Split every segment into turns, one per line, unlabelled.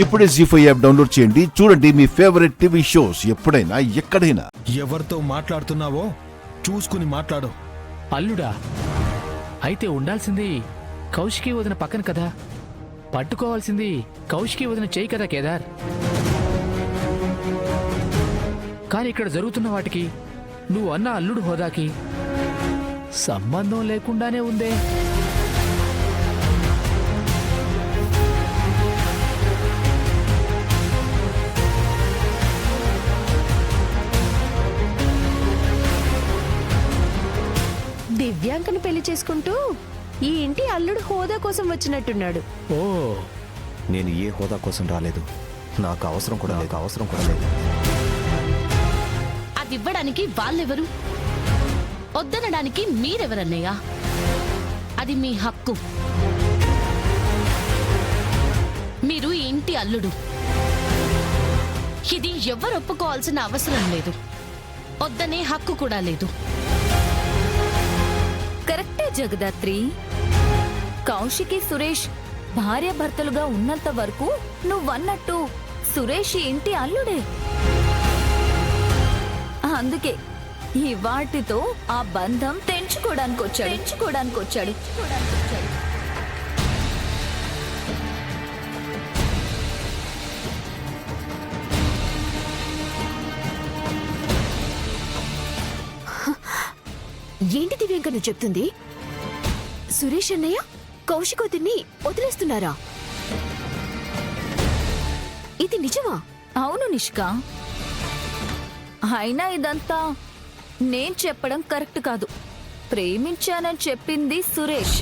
ఇప్పుడే జీ5 app download చేయండి. చూడండి మీ ఫేవరెట్ టీవీ షోస్ ఎప్పుడైనా ఎక్కడైనా.
ఎవరితో మాట్లాడుతున్నావో చూసుకుని మాట్లాడు.
అల్లుడా అయితే ఉండాల్సింది కౌశికి వదిన పక్కన కదా, పట్టుకోవాల్సింది కౌశికి వదిన చేయి కదా కేదార్. కానీ ఇక్కడ జరుగుతున్న వాటికి నువ్వు అన్న అల్లుడు హోదాకి సంబంధం లేకుండానే ఉందే.
దివ్యాంకను పెళ్లి చేసుకుంటూ ఈ ఇంటి అల్లుడు హోదా కోసం వచ్చినట్టున్నాడు.
ఓ,
నేను ఏ హోదా కోసం రాలేదు. నాకు అవసరం కూడా లేదు.
అది ఇవ్వడానికి వాళ్ళెవరు? వద్దనడానికి మీరెవరన్నయ్యా? అది మీ హక్కు. మీరు ఈ ఇంటి అల్లుడు. ఇది ఎవరు ఒప్పుకోవాల్సిన అవసరం లేదు. వద్దనే హక్కు కూడా లేదు.
కరెక్టే జగదాత్రి. కౌశికి సురేష్ భార్యాభర్తలుగా ఉన్నంత వరకు నువ్వన్నట్టు సురేష్ ఇంటి అల్లుడే. అందుకే ఈ వాటితో ఆ బంధం తెంచుకోవడానికి వచ్చాడు.
ఏంటి దివ్యాంక నువ్వు చెప్తుంది? సురేష్ అన్నయ్య కౌశికోతిని వదిలేస్తున్నారా? ఇది నిజమా?
అవును నిష్కా. అయినా ఇదంతా నేను చెప్పడం కరెక్ట్ కాదు. ప్రేమించానని చెప్పింది సురేష్.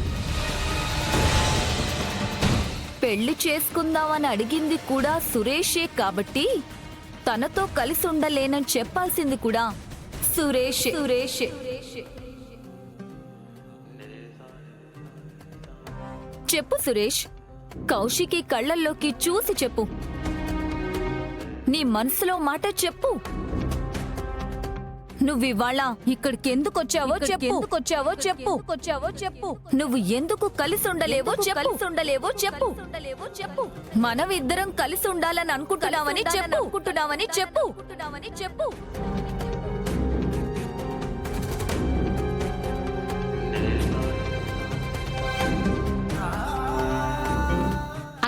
పెళ్లి చేసుకుందామని అడిగింది కూడా సురేషే కాబట్టి తనతో కలిసి ఉండలేనని చెప్పాల్సింది కూడా సురేషే. చెప్పు సురేష్, కౌశికి కళ్ళల్లోకి చూసి చెప్పు. నీ మనసులో మాట చెప్పు. నువ్వివాళ ఇక్కడికి ఎందుకు వచ్చావో చెప్పు. నువ్వు ఎందుకు కలిసి ఉండలేవో చెప్పు. మనమిద్దరం కలిసి ఉండాలని అనుకుంటున్నావని చెప్పు.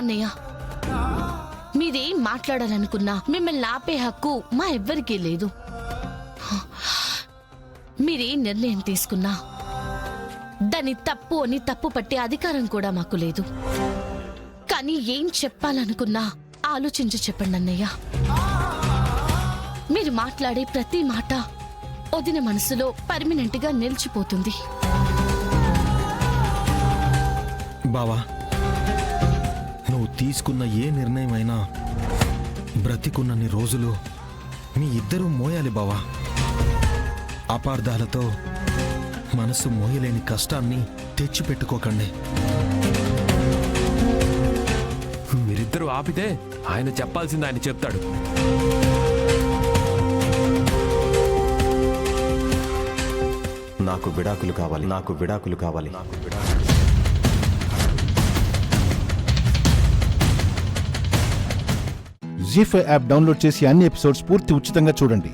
అన్నయ్య, మీరేం మాట్లాడాలనుకున్నా మిమ్మల్ని ఆపే హక్కు మా ఎవ్వరికీ లేదు. మీరేం నిర్ణయం తీసుకున్నా దాన్ని తప్పు అని తప్పు పట్టే అధికారం కూడా మాకు లేదు. కానీ ఏం చెప్పాలనుకున్నా ఆలోచించి చెప్పండి అన్నయ్య. మీరు మాట్లాడే ప్రతి మాట వదిన మనసులో పర్మనెంట్ గా నిలిచిపోతుంది.
బావా, నువ్వు తీసుకున్న ఏ నిర్ణయం అయినా బ్రతికున్నన్ని రోజులు మీ ఇద్దరూ మోయాలి బావా. అపార్థాలతో మనసు మోయలేని కష్టాన్ని తెచ్చిపెట్టుకోకండి.
మీరిద్దరూ ఆపితే ఆయన చెప్పాల్సింది ఆయన చెప్తాడు.
నాకు విడాకులు కావాలి.
జీ5 యాప్ డౌన్లోడ్ చేసి అన్ని ఎపిసోడ్స్ పూర్తి ఉచితంగా చూడండి.